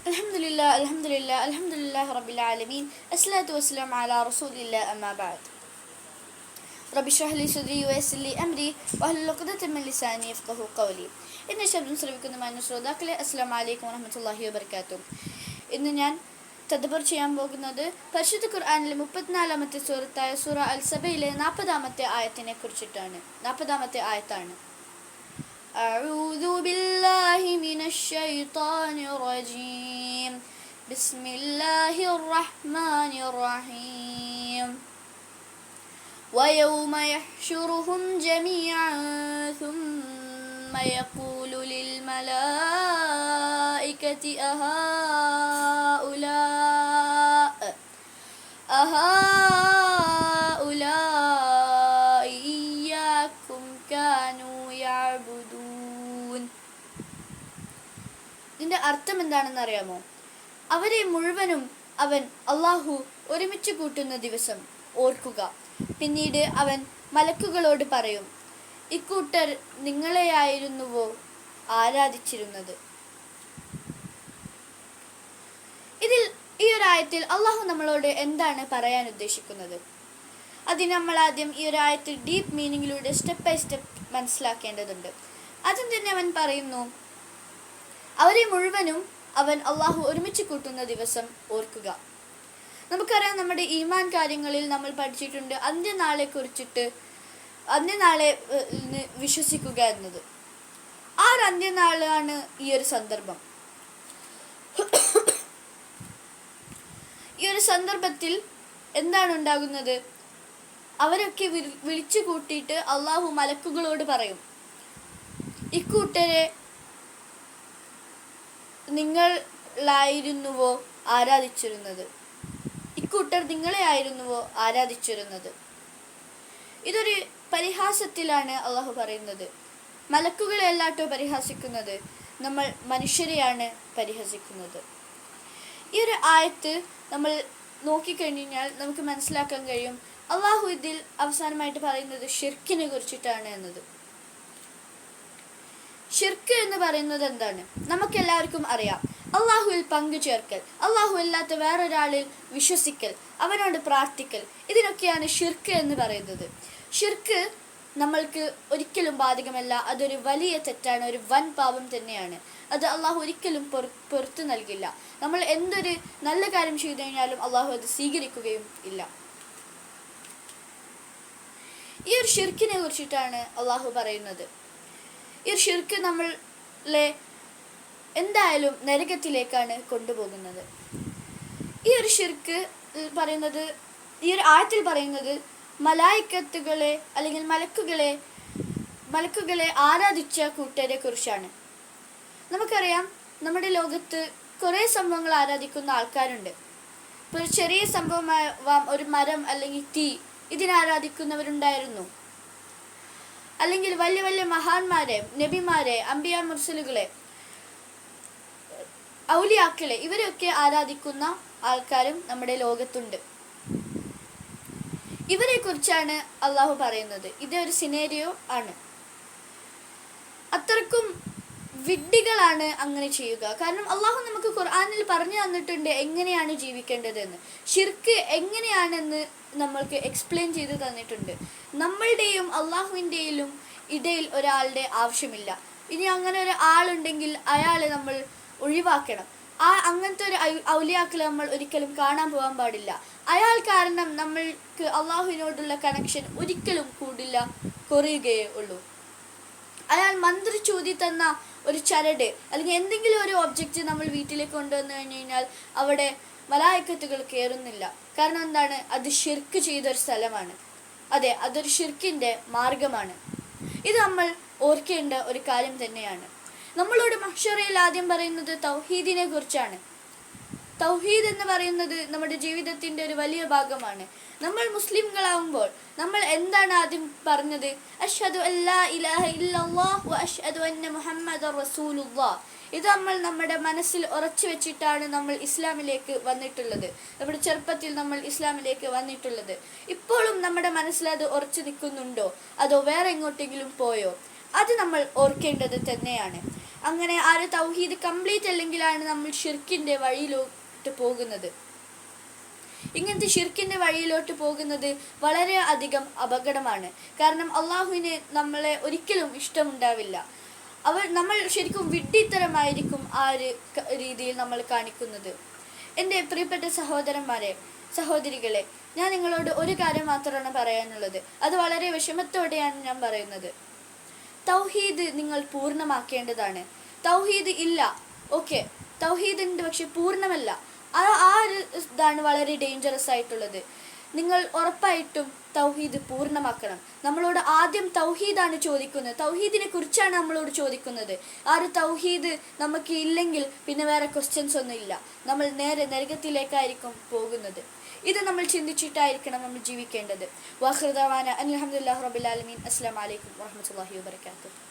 Alhamdulillah, Rabbil Alameen. Assalatu wassalamu ala Rasulillah amma ba'd. Rabbi shrah li sadri wa yassir li amri wahlul 'uqdatam min lisani yafqahu qawli. ഇന്ന് ശബ്ദം ശ്രവിക്കുന്ന മാന്യ ശ്രോതാക്കളെ അസ്സലാമു അലൈക്കും വറഹ്മത്തുള്ളാഹി വബറകാതുഹു. ഇന്ന് ഞാൻ തദബ്ബർ ചെയ്യാൻ പോകുന്നത് പരിശുദ്ധ ഖുർആനിലെ 34ാമത്തെ സൂറത്തായ സൂറ അൽ സബയിലെ 40ാമത്തെ ആയത്തിനെ കുറിച്ചിട്ടാണ്. 40ാമത്തെ ആയത്താണ്. أعوذ بالله من الشيطان الرجيم بسم الله الرحمن الرحيم ويوم يحشرهم جميعا ثم يقول للملائكة أهؤلاء إياكم كانوا يعبدون. ഇതിന്റെ അർത്ഥം എന്താണെന്ന് അറിയാമോ? അവരെ മുഴുവനും അവൻ അള്ളാഹു ഒരുമിച്ച് കൂട്ടുന്ന ദിവസം ഓർക്കുക. പിന്നീട് അവൻ മലക്കുകളോട് പറയും, ഇക്കൂട്ടർ നിങ്ങളെയായിരുന്നുവോ ആരാധിച്ചിരുന്നത്? ഇതിൽ ഈ ഒരു ആയത്തിൽ അള്ളാഹു നമ്മളോട് എന്താണ് പറയാൻ ഉദ്ദേശിക്കുന്നത്? അതിന് നമ്മൾ ആദ്യം ഈ ഒരു ആയത്തിൽ ഡീപ്പ് മീനിങ്ങിലൂടെ സ്റ്റെപ്പ് ബൈ സ്റ്റെപ്പ് മനസ്സിലാക്കേണ്ടതുണ്ട്. ആദ്യം തന്നെ അവൻ പറയുന്നു, അവരെ മുഴുവനും അവൻ അള്ളാഹു ഒരുമിച്ച് കൂട്ടുന്ന ദിവസം ഓർക്കുക. നമുക്കറിയാം, നമ്മുടെ ഈമാൻ കാര്യങ്ങളിൽ നമ്മൾ പഠിച്ചിട്ടുണ്ട് അന്ത്യനാളെ കുറിച്ചിട്ട്, അന്ത്യനാളെ വിശ്വസിക്കുക എന്നത്. ആ ഒരു അന്ത്യനാളാണ് ഈ ഒരു സന്ദർഭം. ഈ ഒരു സന്ദർഭത്തിൽ എന്താണ് ഉണ്ടാകുന്നത്? അവരൊക്കെ വിളിച്ചു കൂട്ടിയിട്ട് അള്ളാഹു മലക്കുകളോട് പറയും, ഇക്കൂട്ടരെ നിങ്ങളായിരുന്നുവോ ആരാധിച്ചിരുന്നത്? ഇക്കൂട്ടർ നിങ്ങളെ ആയിരുന്നുവോ ആരാധിച്ചിരുന്നത്? ഇതൊരു പരിഹാസത്തിലാണ് അള്ളാഹു പറയുന്നത്. മലക്കുകളെ അല്ലാട്ടോ പരിഹസിക്കുന്നത്, നമ്മൾ മനുഷ്യരെയാണ് പരിഹസിക്കുന്നത്. ഈ ഒരു ആയത്ത് നമ്മൾ നോക്കിക്കഴിഞ്ഞാൽ നമുക്ക് മനസ്സിലാക്കാൻ കഴിയും, അള്ളാഹു ഇതിൽ അവസാനമായിട്ട് പറയുന്നത് ഷിർക്കിനെ കുറിച്ചിട്ടാണ് എന്നത്. ഷിർക്ക് എന്ന് പറയുന്നത് എന്താണ്? നമുക്കെല്ലാവർക്കും അറിയാം. അള്ളാഹുവിൽ പങ്കു ചേർക്കൽ, അള്ളാഹു അല്ലാത്ത വേറൊരാളിൽ വിശ്വസിക്കൽ, അവനോട് പ്രാർത്ഥിക്കൽ, ഇതിനൊക്കെയാണ് ഷിർക്ക് എന്ന് പറയുന്നത്. ഷിർക്ക് നമ്മൾക്ക് ഒരിക്കലും ബാധകമല്ല. അതൊരു വലിയ തെറ്റാണ്, ഒരു വൻ പാപം തന്നെയാണ്. അത് അള്ളാഹു ഒരിക്കലും പുറത്തു നൽകില്ല. നമ്മൾ എന്തൊരു നല്ല കാര്യം ചെയ്തു കഴിഞ്ഞാലും അള്ളാഹു അത് സ്വീകരിക്കുകയും ഇല്ല. ഈ ഒരു ഷിർക്കിനെ കുറിച്ചിട്ടാണ് അള്ളാഹു പറയുന്നത്. ഈ ഒരു ഷിർക്ക് നമ്മളെ എന്തായാലും നരകത്തിലേക്കാണ് കൊണ്ടുപോകുന്നത്. ഈ ഒരു ഷിർക്ക് പറയുന്നത്, ഈ ഒരു ആയത്തിൽ പറയുന്നത് മലായിക്കത്തുകളെ അല്ലെങ്കിൽ മലക്കുകളെ ആരാധിച്ച കൂട്ടരെ കുറിച്ചാണ്. നമുക്കറിയാം, നമ്മുടെ ലോകത്ത് കുറേ സംഭവങ്ങൾ ആരാധിക്കുന്ന ആൾക്കാരുണ്ട്. ഇപ്പോൾ ഒരു ചെറിയ സംഭവമാവാം, ഒരു മരം അല്ലെങ്കിൽ തീ, ഇതിനാരാധിക്കുന്നവരുണ്ടായിരുന്നു. അല്ലെങ്കിൽ വലിയ വലിയ മഹാന്മാരെ, നബിമാരെ, അംബിയ മുർസലുകളെ, ഔലിയാക്കളെ, ഇവരെയൊക്കെ ആരാധിക്കുന്ന ആൾക്കാരും നമ്മുടെ ലോകത്തുണ്ട്. ഇവരെ കുറിച്ചാണ് അള്ളാഹു പറയുന്നത്. ഇതൊരു സിനേരിയോ ആണ്. അത്രക്കും വിഡ്ഢികളാണ് അങ്ങനെ ചെയ്യുക. കാരണം അള്ളാഹു നമുക്ക് ഖുർആനിൽ പറഞ്ഞു തന്നിട്ടുണ്ട് എങ്ങനെയാണ് ജീവിക്കേണ്ടതെന്ന്. ഷിർക്ക് എങ്ങനെയാണെന്ന് നമ്മൾക്ക് എക്സ്പ്ലെയിൻ ചെയ്ത് തന്നിട്ടുണ്ട്. നമ്മളുടെയും അള്ളാഹുവിൻ്റെയും ഇടയിൽ ഒരാളുടെ ആവശ്യമില്ല. ഇനി അങ്ങനെ ഒരു ആളുണ്ടെങ്കിൽ അയാളെ നമ്മൾ ഒഴിവാക്കണം. അങ്ങനത്തെ ഒരു ഔലിയാക്കളെ നമ്മൾ ഒരിക്കലും കാണാൻ പോകാൻ പാടില്ല. അയാൾ കാരണം നമ്മൾക്ക് അള്ളാഹുവിനോടുള്ള കണക്ഷൻ ഒരിക്കലും കൂടില്ല, കുറയുകയേ ഉള്ളൂ. അയാൾ മന്ത്രിച്ചൂതി തന്ന ഒരു ചരട് അല്ലെങ്കിൽ എന്തെങ്കിലും ഒരു ഒബ്ജക്റ്റ് നമ്മൾ വീട്ടിലേക്ക് കൊണ്ടുവന്നു കഴിഞ്ഞാൽ അവിടെ മലായിക്കത്തുകൾ കയറുന്നില്ല. കാരണം എന്താണ്? അത് ഷിർക്ക് ചെയ്തൊരു സ്ഥലമാണ്. അതെ, അതൊരു ഷിർക്കിൻ്റെ മാർഗമാണ്. ഇത് നമ്മൾ ഓർക്കേണ്ട ഒരു കാര്യം തന്നെയാണ്. നമ്മളോട് മഹ്ശറയിൽ ആദ്യം പറയുന്നത് തൗഹീദിനെ കുറിച്ചാണ്. തൗഹീദ് എന്ന് പറയുന്നത് നമ്മുടെ ജീവിതത്തിൻ്റെ ഒരു വലിയ ഭാഗമാണ്. നമ്മൾ മുസ്ലിംകളാവുമ്പോൾ നമ്മൾ എന്താണ് ആദ്യം പറഞ്ഞത്? അഷ്ഹദു അല്ലാ ഇലാഹ ഇല്ലല്ലാഹ് വ അഷ്ഹദു അന്ന മുഹമ്മദർ റസൂലുള്ളാഹ്. ഇത് നമ്മൾ നമ്മുടെ മനസ്സിൽ ഉറച്ചു വെച്ചിട്ടാണ് നമ്മൾ ഇസ്ലാമിലേക്ക് വന്നിട്ടുള്ളത്. നമ്മുടെ ചെറുപ്പത്തിൽ നമ്മൾ ഇസ്ലാമിലേക്ക് വന്നിട്ടുള്ളത്. ഇപ്പോഴും നമ്മുടെ മനസ്സിൽ അത് ഉറച്ചു നിൽക്കുന്നുണ്ടോ, അതോ വേറെ എങ്ങോട്ടെങ്കിലും പോയോ? അത് നമ്മൾ ഓർക്കേണ്ടത് തന്നെയാണ്. അങ്ങനെ ആ ഒരു തൗഹീദ് കംപ്ലീറ്റ് അല്ലെങ്കിലാണ് നമ്മൾ ഷിർക്കിൻ്റെ വഴിയിലോട്ട് പോകുന്നത്. ഇങ്ങനത്തെ ഷിർക്കിൻ്റെ വഴിയിലോട്ട് പോകുന്നത് വളരെ അധികം അപകടമാണ്. കാരണം അള്ളാഹുവിന് നമ്മളെ ഒരിക്കലും ഇഷ്ടമുണ്ടാവില്ല. നമ്മൾ ശരിക്കും വിഡ്ഢിത്തരമായിരിക്കും ആ ഒരു രീതിയിൽ നമ്മൾ കാണിക്കുന്നത്. എൻ്റെ പ്രിയപ്പെട്ട സഹോദരന്മാരെ, സഹോദരികളെ, ഞാൻ നിങ്ങളോട് ഒരു കാര്യം മാത്രമാണ് പറയാനുള്ളത്. അത് വളരെ വിഷമത്തോടെയാണ് ഞാൻ പറയുന്നത്. തൗഹീദ് നിങ്ങൾ പൂർണ്ണമാക്കേണ്ടതാണ്. തൗഹീദ് ഇല്ല, ഓക്കെ, തൗഹീദ് ഉണ്ട്, പക്ഷെ പൂർണ്ണമല്ല. ആ ഒരു ഇതാണ് വളരെ ഡേഞ്ചറസ് ആയിട്ടുള്ളത്. നിങ്ങൾ ഉറപ്പായിട്ടും തൗഹീദ് പൂർണ്ണമാക്കണം. നമ്മളോട് ആദ്യം തൗഹീദാണ് ചോദിക്കുന്നത്, തൗഹീദിനെ കുറിച്ചാണ് നമ്മളോട് ചോദിക്കുന്നത്. ആ ഒരു തൗഹീദ് നമുക്ക് ഇല്ലെങ്കിൽ പിന്നെ വേറെ ക്വസ്റ്റ്യൻസ് ഒന്നും ഇല്ല. നമ്മൾ നേരെ നരകത്തിലേക്കായിരിക്കും പോകുന്നത്. ഇത് നമ്മൾ ചിന്തിച്ചിട്ടായിരിക്കണം നമ്മൾ ജീവിക്കേണ്ടത്. വാഖിറു ദഅവാന അൽഹംദുലില്ലാഹി റബ്ബിൽ ആലമീൻ. അസ്സലാമു അലൈക്കും വറഹ്മത്തുള്ളാഹി വബറകാതുഹു.